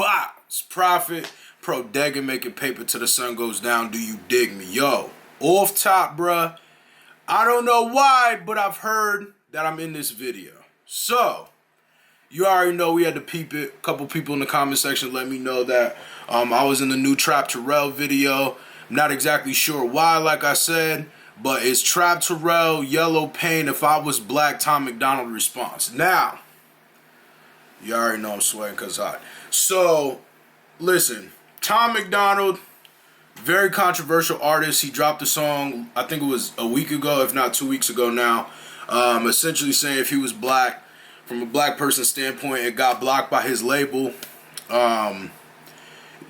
Bah! It's Profit, Pro Deggin, making paper till the sun goes down. Do you dig me? Yo, off top, bruh. I don't know why, but I've heard that I'm in this video. So, you already know we had to peep it. A couple people in the comment section let me know that I was in the new Trapp Tarell video. I'm not exactly sure why, like I said, but it's Trapp Tarell, YelloPain, If I Was Black, Tom McDonald response. Now, you already know I'm sweating because hot. So, listen, Tom McDonald, very controversial artist. He dropped a song, I think it was a week ago, if not 2 weeks ago now, essentially saying if he was black, from a black person's standpoint, it got blocked by his label. It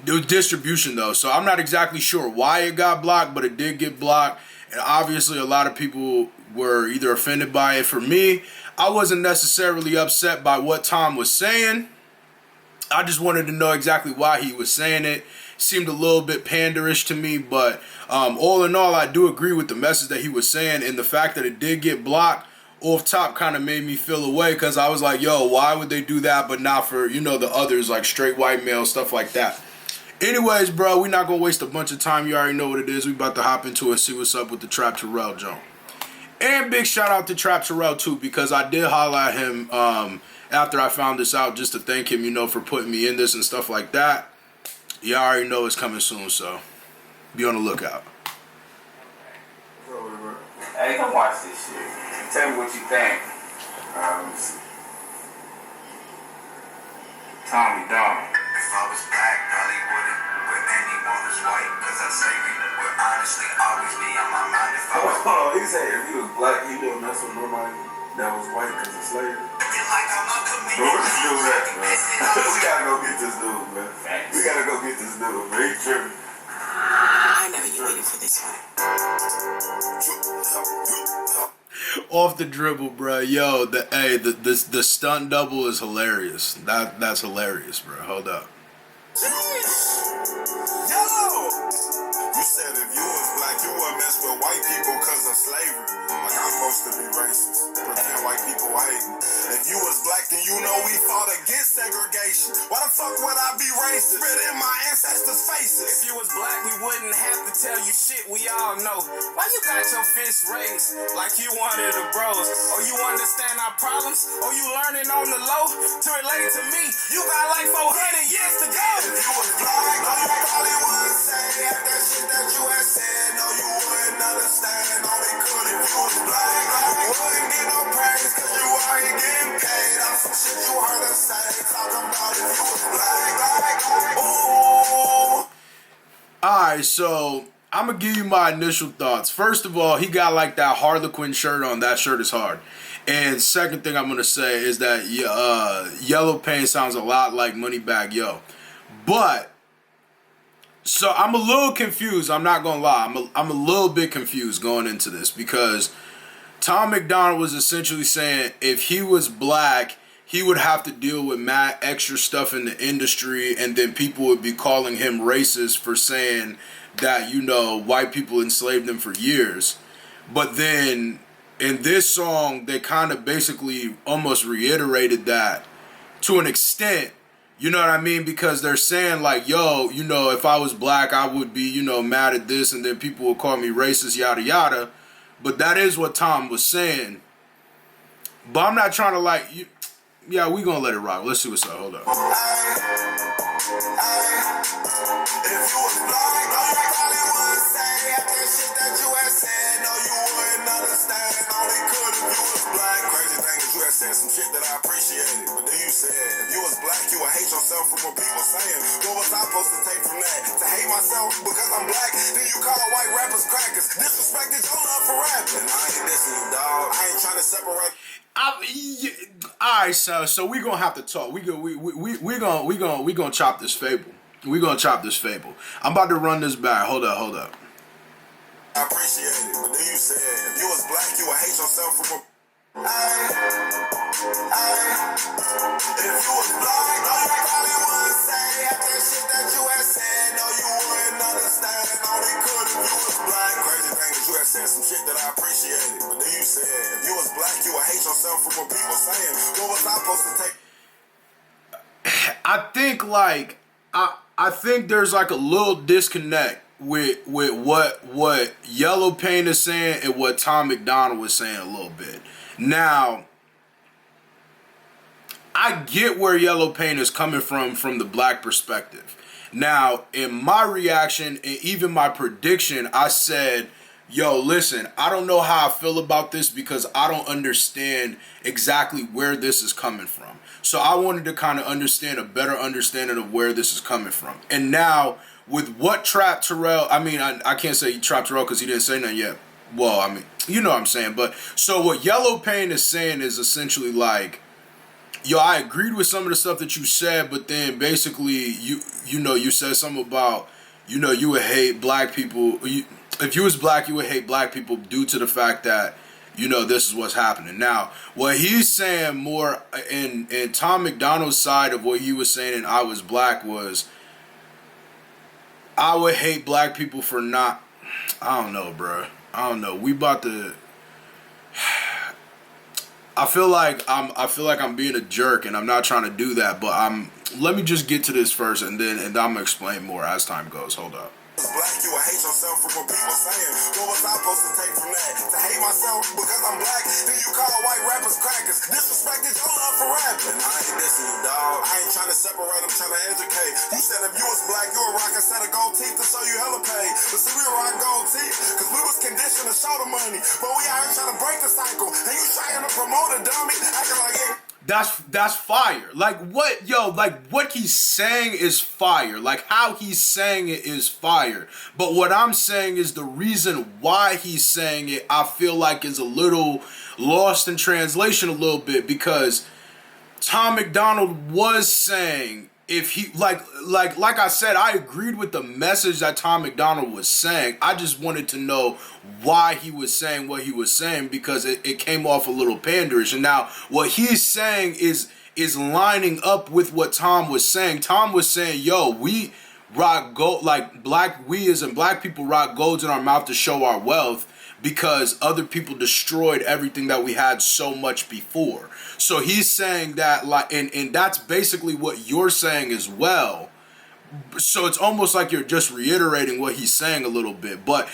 was distribution though, so I'm not exactly sure why it got blocked, but it did get blocked. And obviously a lot of people were either offended by it. For me, I wasn't necessarily upset by what Tom was saying. I just wanted to know exactly why he was saying it. Seemed a little bit panderish to me, but all in all, I do agree with the message that he was saying, and the fact that it did get blocked off top kind of made me feel away, because I was like, yo, why would they do that but not for, you know, the others, like straight white male, stuff like that. Anyways, bro, we're not going to waste a bunch of time. You already know what it is. We about to hop into it and see what's up with the Trapp Tarell joint. And big shout out to Trapp Tarell, too, because I did holler at him after I found this out, just to thank him, you know, for putting me in this and stuff like that. You already know it's coming soon, so be on the lookout. Hey, come watch this shit. Tell me what you think. Tommy Dong. If I was black, probably wouldn't wear anyone who's white, cause I say we would honestly always be on my mind if I was. Oh, he said if he was black, he wouldn't mess with nobody that was white because of slavery. Like I'm a comedian. Bro, where this dude at, man? We gotta go get this dude, man. We gotta go get this dude, man. He tripping. I know you waited for this one. Off the dribble, bro. Yo, the stunt double is hilarious. That's hilarious, bro. Hold up. Yo! You said if you was black, you would mess with white people because of slavery. Like I'm supposed to be racist, pretend white people hating. If you was black, then you know we fought against segregation. Why the fuck would I be racist? Spit in my ancestors' faces. If you was black, we wouldn't have to tell you shit we all know. Why you got your fist raised like you one of the bros? Or you understand our problems? Or you learning on the low to relate to me? You got like 400 years to go. If you was black, no, you probably wouldn't say half that shit that you had said. No, you wouldn't understand. Only could if you was black. You wouldn't get no praise cause you out here getting paid. On some shit you heard us say. Talking about if you was black. Ooh. Alright, so I'm going to give you my initial thoughts. First of all, he got like that Harlequin shirt on. That shirt is hard. And second thing I'm going to say is that YelloPain sounds a lot like Moneybagg Yo. But, so I'm a little confused. I'm not going to lie. I'm a little bit confused going into this, because Tom McDonald was essentially saying if he was black, he would have to deal with mad extra stuff in the industry, and then people would be calling him racist for saying that, you know, white people enslaved him for years. But then in this song, they kind of basically almost reiterated that to an extent. You know what I mean? Because they're saying like, yo, you know, if I was black, I would be, you know, mad at this, and then people would call me racist, yada, yada. But that is what Tom was saying. But I'm not trying to like, yeah, we gonna let it rock. Let's see what's up. Hold up. If you was black, no, you probably wouldn't say half that shit that you had said. No, you wouldn't understand. Only could if you was black. Crazy thing is you had said some shit that I appreciated. But then you said if you was black, you would hate yourself from what people saying. What was I supposed to take from that? To hate myself because I'm black? Then you call white rappers crackers. Disrespected your love for rap. And I ain't dissing you, dog. I ain't trying to separate. Alright, so we gonna have to talk. We gonna chop this fable. We gonna chop this fable. I'm about to run this back. Hold up. I appreciate it, but then you said if you was black, you would hate yourself from a. If you was black, no, you probably wouldn't say half that shit that you had said. No, you wouldn't understand. Only could if you was black. Crazy thing is you had said some shit that I appreciated, but then you said if you was black, you would hate yourself from what people saying. What was I supposed to take? I think like I think there's like a little disconnect with what YelloPain is saying and what Tom McDonald was saying a little bit. Now, I get where YelloPain is coming from the black perspective. Now, in my reaction and even my prediction, I said, yo, listen, I don't know how I feel about this because I don't understand exactly where this is coming from. So I wanted to kind of understand a better understanding of where this is coming from. And now, with what Trapp Tarell, I mean, I can't say Trapp Tarell because he didn't say nothing yet. Well, I mean, you know what I'm saying. But so what YelloPain is saying is essentially like, yo, I agreed with some of the stuff that you said, but then basically you said something about, you would hate black people. If you was black, you would hate black people due to the fact that, this is what's happening. Now, what he's saying more in Tom McDonald's side of what he was saying and I was black was, I would hate black people for not, I don't know, bro. I don't know. We about to... I feel like I'm being a jerk, and I'm not trying to do that. But let me just get to this first, and I'm gonna explain more as time goes. Hold up. Black, you would hate yourself from what people saying. What was I supposed to take from that? To hate myself because I'm black? Then you call white rappers crackers. Disrespected your love for rapping. I ain't dissing you, dog. I ain't trying to separate, I'm trying to educate. You said if you was black, you would rock a set of gold teeth to show you hella pay. But see, we rock gold teeth because we was conditioned to show the money. But we out here trying to break the cycle. And you trying to promote a dummy, acting like it. That's fire. Like what he's saying is fire. Like how he's saying it is fire. But what I'm saying is the reason why he's saying it, I feel like is a little lost in translation a little bit, because Tom McDonald was saying, if he like I said, I agreed with the message that Tom McDonald was saying. I just wanted to know why he was saying what he was saying, because it came off a little panderish. And now what he's saying is lining up with what Tom was saying. Tom was saying, yo, we rock gold, like we as in black people rock golds in our mouth to show our wealth, because other people destroyed everything that we had so much before. So he's saying that, like, and that's basically what you're saying as well. So it's almost like you're just reiterating what he's saying a little bit. But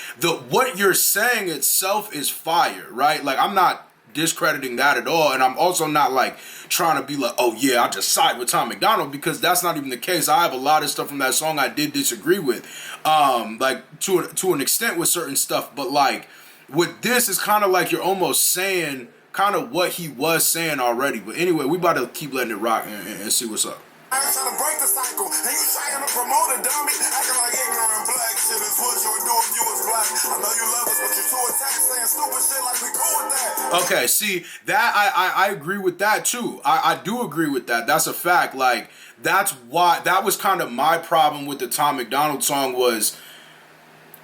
what you're saying itself is fire, right? Like, I'm not discrediting that at all. And I'm also not like trying to be like, oh yeah, I just side with Tom McDonald, because that's not even the case. I have a lot of stuff from that song I did disagree with, like to an extent with certain stuff. But like with this, it's kind of like you're almost saying kind of what he was saying already. But anyway, we about to keep letting it rock and see what's up. I ain't trying to break the cycle, and you trying to promote a dummy, acting like ignorant black shit is what you would do if you was black. I know you love us, but you're too attached, saying stupid shit like we cool with that. Okay, see, that I agree with that too. I do agree with that. That's a fact. Like, that's why, that was kind of my problem with the Tom McDonald song was,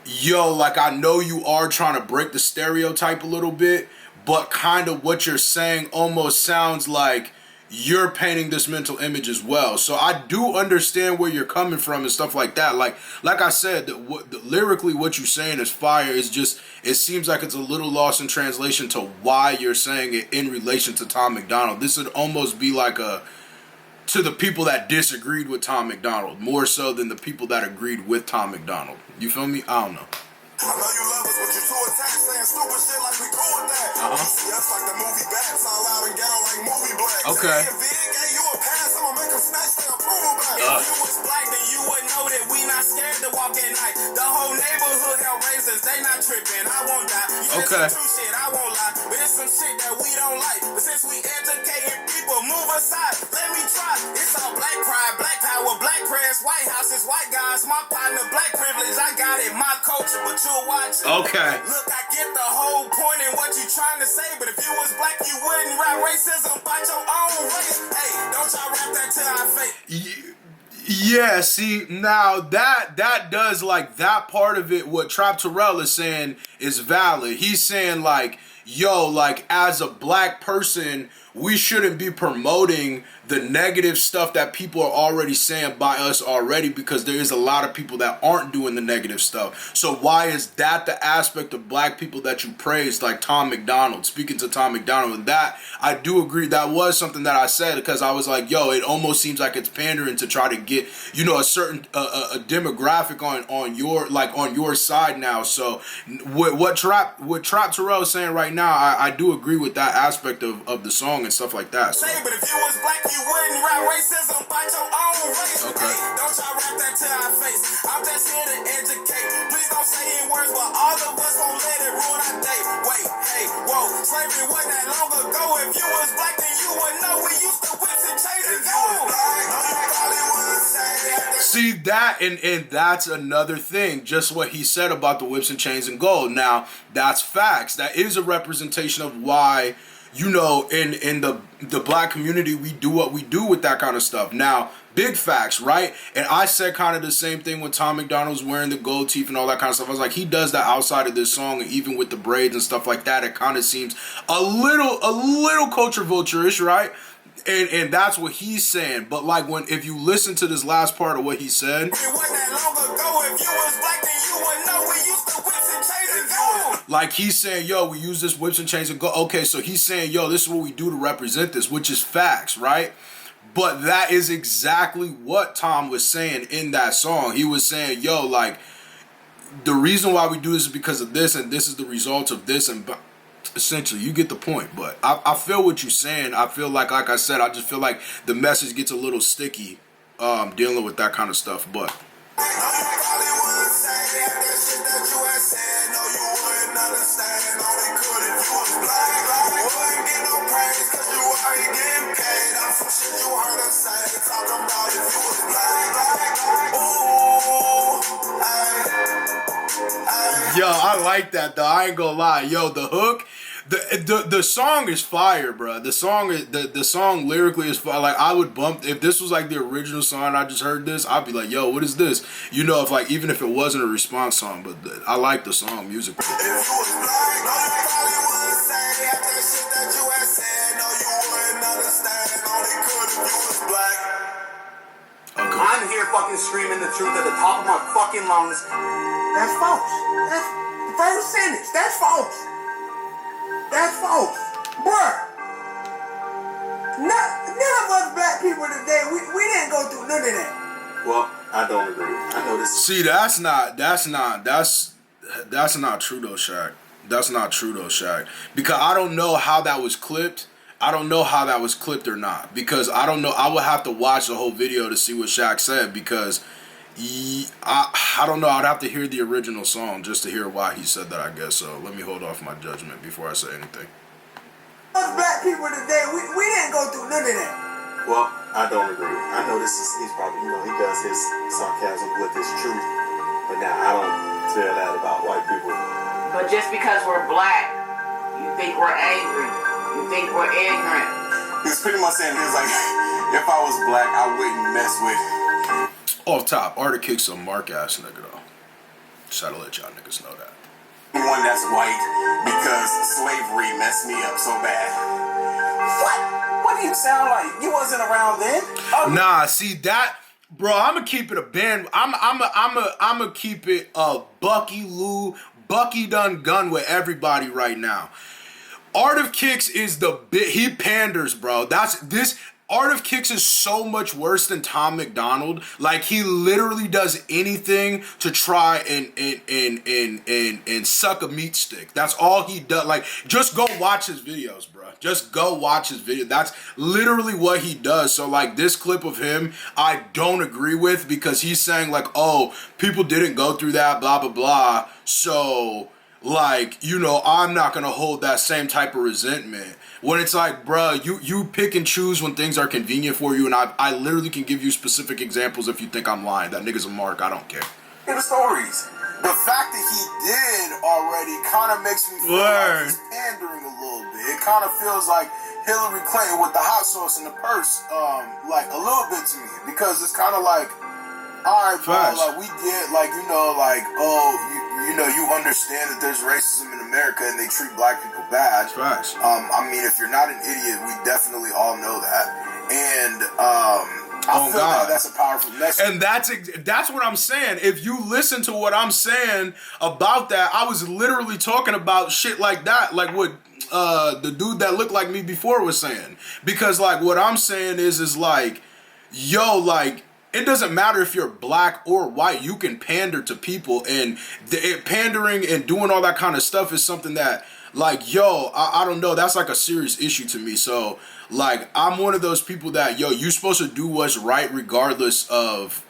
yo, like, I know you are trying to break the stereotype a little bit, but kind of what you're saying almost sounds like you're painting this mental image as well. So I do understand where you're coming from and stuff like that. Like I said, lyrically what you're saying is fire. It's just, it seems like it's a little lost in translation to why you're saying it in relation to Tom McDonald. This would almost be like to the people that disagreed with Tom McDonald, more so than the people that agreed with Tom McDonald. You feel me? I don't know. I know you love us, but you're too attached, saying stupid shit like we cool with that. You see us like the movie Bats, all out and ghetto like movie blacks. Okay. If Big gave you a pass, I'ma make him snatch their approval back. If you was black, then you would know that we not scared to walk at night. The whole neighborhood hell raisers, they not tripping. I won't die. You Okay. some true shit, I won't lie. But it's some shit that we don't like. But since we educating people, move aside. Let me try. It's all black pride, black power, black prayers, white houses, white guys. My partner, black privilege, I got it, my culture, but you'll watch it. Okay. Look, I get the whole point in what you trying to say, but if you was black, you wouldn't rap racism about your own race. Hey, don't y'all rap that to our face. Yeah, see, now that does, like, that part of it, what Trapp Tarell is saying is valid. He's saying, like, yo, like, as a black person, we shouldn't be promoting the negative stuff that people are already saying by us already, because there is a lot of people that aren't doing the negative stuff. So why is that the aspect of black people that you praised, like Tom McDonald? Speaking to Tom McDonald, and that, I do agree, that was something that I said, because I was like, yo, it almost seems like it's pandering to try to get, you know, a certain a demographic on your side now. So what Trapp Tarell is saying right now, I do agree with that aspect of the song and stuff like that. So. But if you was black, you wouldn't rap racism by your own race. Okay. Hey, don't y'all rap that to our face. I'm just here to educate. Please don't say any words, but all of us gon' let it ruin our day. Wait, hey, whoa, slavery wasn't that long ago. If you was black, then you would know we used to whips and chains and gold. See that, and that's another thing, just what he said about the whips and chains and gold. Now, that's facts. That is a representation of why, you know, in the black community, we do what we do with that kind of stuff. Now, big facts, right? And I said kind of the same thing when Tom McDonald was wearing the gold teeth and all that kind of stuff. I was like, he does that outside of this song, and even with the braids and stuff like that, it kind of seems a little culture vulture-ish, right? And that's what he's saying. But like, if you listen to this last part of what he said, it wasn't that long ago. If you was black, then you would know we used to whips and chains and gold. like he's saying, yo, we use this whips and chains and go. Okay, so he's saying, yo, this is what we do to represent this, which is facts, right? But that is exactly what Tom was saying in that song. He was saying, yo, like, the reason why we do this is because of this, and this is the result of this, and essentially, you get the point. But I feel what you're saying. I feel like I said, I just feel like the message gets a little sticky dealing with that kind of stuff. But yo, I like that though. I ain't gonna lie. Yo, the hook, the song is fire, bro. The song is the song lyrically is fire. Like, I would bump if this was like the original song. I just heard this, I'd be like, yo, what is this? You know, if like, even if it wasn't a response song, but I like the song musically. I'm here fucking screaming the truth at the top of my fucking lungs. That's false. That's the first sentence. That's false. That's false. Bruh. None of us black people today, we didn't go through none of that. Well, I don't agree. I know this. See, that's not true though, Shaq. That's not true though, Shaq. Because I don't know how that was clipped. I don't know how that was clipped or not, because I don't know. I would have to watch the whole video to see what Shaq said, because I don't know. I'd have to hear the original song just to hear why he said that, I guess. So let me hold off my judgment before I say anything. Us black people today, we didn't go through none of that. Well, I don't agree. I know he's probably, you know, he does his sarcasm with his truth, but now I don't feel that about white people. But just because we're black, you think we're angry. You think we're ignorant. He's pretty much saying, he was like, if I was black, I wouldn't mess with. Off top, Artie kicks some mark ass nigga though. Just had to let y'all niggas know that. One that's white, because slavery messed me up so bad. What do you sound like? You wasn't around then. Nah, see that, bro. I'ma keep it a band. I'ma keep it a Bucky done gun with everybody right now. Art of Kicks is he panders, bro. Art of Kicks is so much worse than Tom McDonald. Like, he literally does anything to try and suck a meat stick. That's all he does. Like, just go watch his videos, bro. Just go watch his video. That's literally what he does. So, like, this clip of him, I don't agree with, because he's saying, like, oh, people didn't go through that, blah, blah, blah. So, like, you know, I'm not going to hold that same type of resentment. When it's like, bruh, you pick and choose when things are convenient for you, and I literally can give you specific examples if you think I'm lying. That nigga's a mark. I don't care. The stories. The fact that he did already kind of makes me feel like he's pandering a little bit. It kind of feels like Hillary Clinton with the hot sauce in the purse, like a little bit to me, because it's kind of like, all right, bro, like, we get, like, you know, like, oh, you know, you understand that there's racism in America and they treat black people bad. Facts. I mean, if you're not an idiot, we definitely all know that. And I feel that that's a powerful message. And that's what I'm saying. If you listen to what I'm saying about that, I was literally talking about shit like that, like what the dude that looked like me before was saying. Because like what I'm saying is like, yo, like, it doesn't matter if you're black or white. You can pander to people, and pandering and doing all that kind of stuff is something that, like, yo, I don't know. That's like a serious issue to me. So, like, I'm one of those people that, yo, you're supposed to do what's right regardless of...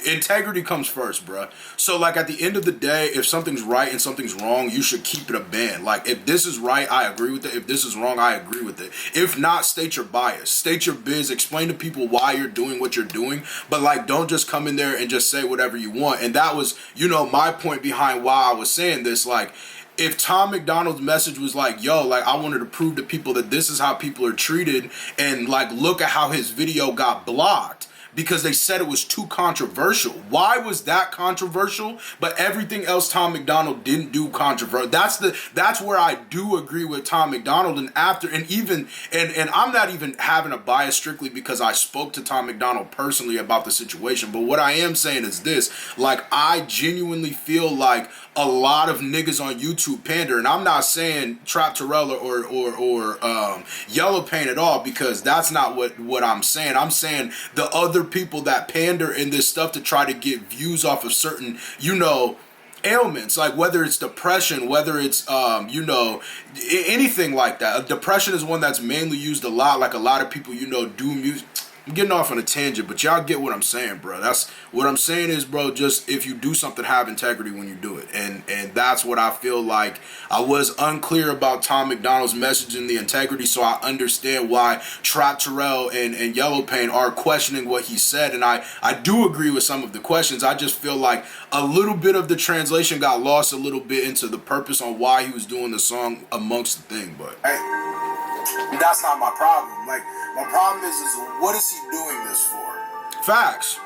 Integrity comes first, bruh. So, like, at the end of the day, if something's right and something's wrong, you should keep it a band. Like, if this is right, I agree with it. If this is wrong, I agree with it. If not, state your bias. State your biz. Explain to people why you're doing what you're doing. But, like, don't just come in there and just say whatever you want. And that was, you know, my point behind why I was saying this. Like, if Tom McDonald's message was like, yo, like, I wanted to prove to people that this is how people are treated, and, like, look at how his video got blocked because they said it was too controversial. Why was that controversial? But everything else Tom McDonald didn't do controversial. That's where I do agree with Tom McDonald. And I'm not even having a bias strictly because I spoke to Tom McDonald personally about the situation. But what I am saying is this, like, I genuinely feel like a lot of niggas on YouTube pander, and I'm not saying Trapp Tarell or YelloPain at all, because that's not what I'm saying. I'm saying the other people that pander in this stuff to try to get views off of certain, you know, ailments, like whether it's depression, whether it's you know, anything like that. Depression is one that's mainly used a lot. Like, a lot of people, you know, do music. I'm getting off on a tangent, but y'all get what I'm saying, bro. That's what I'm saying is, bro, just if you do something, have integrity when you do it. And that's what I feel like I was unclear about Tom McDonald's message and the integrity, so I understand why Trapp Tarell and YelloPain are questioning what he said. And I do agree with some of the questions. I just feel like a little bit of the translation got lost a little bit into the purpose on why he was doing the song amongst the thing, but... That's not my problem. Like, my problem is what is he doing this for? Facts.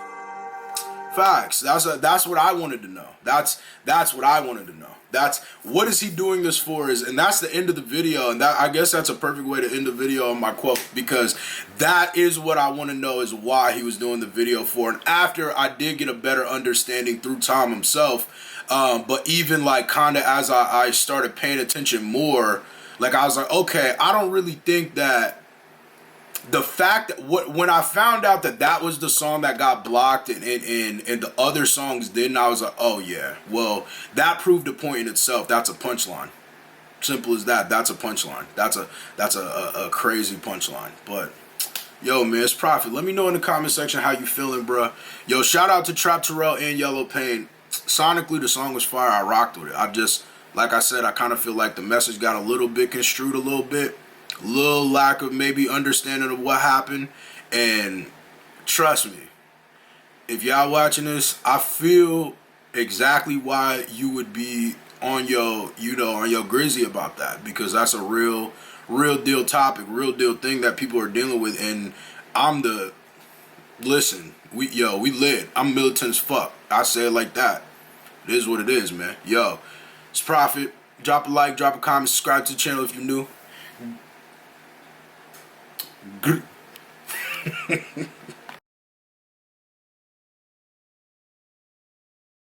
That's what I wanted to know. That's what I wanted to know. That's what is he doing this for? And that's the end of the video. And that, I guess that's a perfect way to end the video on my quote, because that is what I want to know, is why he was doing the video for. And after I did get a better understanding through Tom himself, but even like kind of as I started paying attention more, like, I was like, okay, I don't really think that the fact that when I found out that was the song that got blocked and the other songs didn't, I was like, oh yeah, well, that proved a point in itself. That's a punchline. Simple as that. That's a punchline. That's a crazy punchline. But yo, man, it's Profit. Let me know in the comment section how you feeling, bruh. Yo, shout out to Trapp Tarell and YelloPain. Sonically, the song was fire. I rocked with it. Like I said, I kind of feel like the message got a little bit construed a little bit. A little lack of maybe understanding of what happened. And trust me, if y'all watching this, I feel exactly why you would be on your, you know, on your grizzy about that. Because that's a real deal topic, real deal thing that people are dealing with. And listen, we lit. I'm militant as fuck. I say it like that. It is what it is, man. Yo. It's Profit. Drop a like, drop a comment, subscribe to the channel if you're new.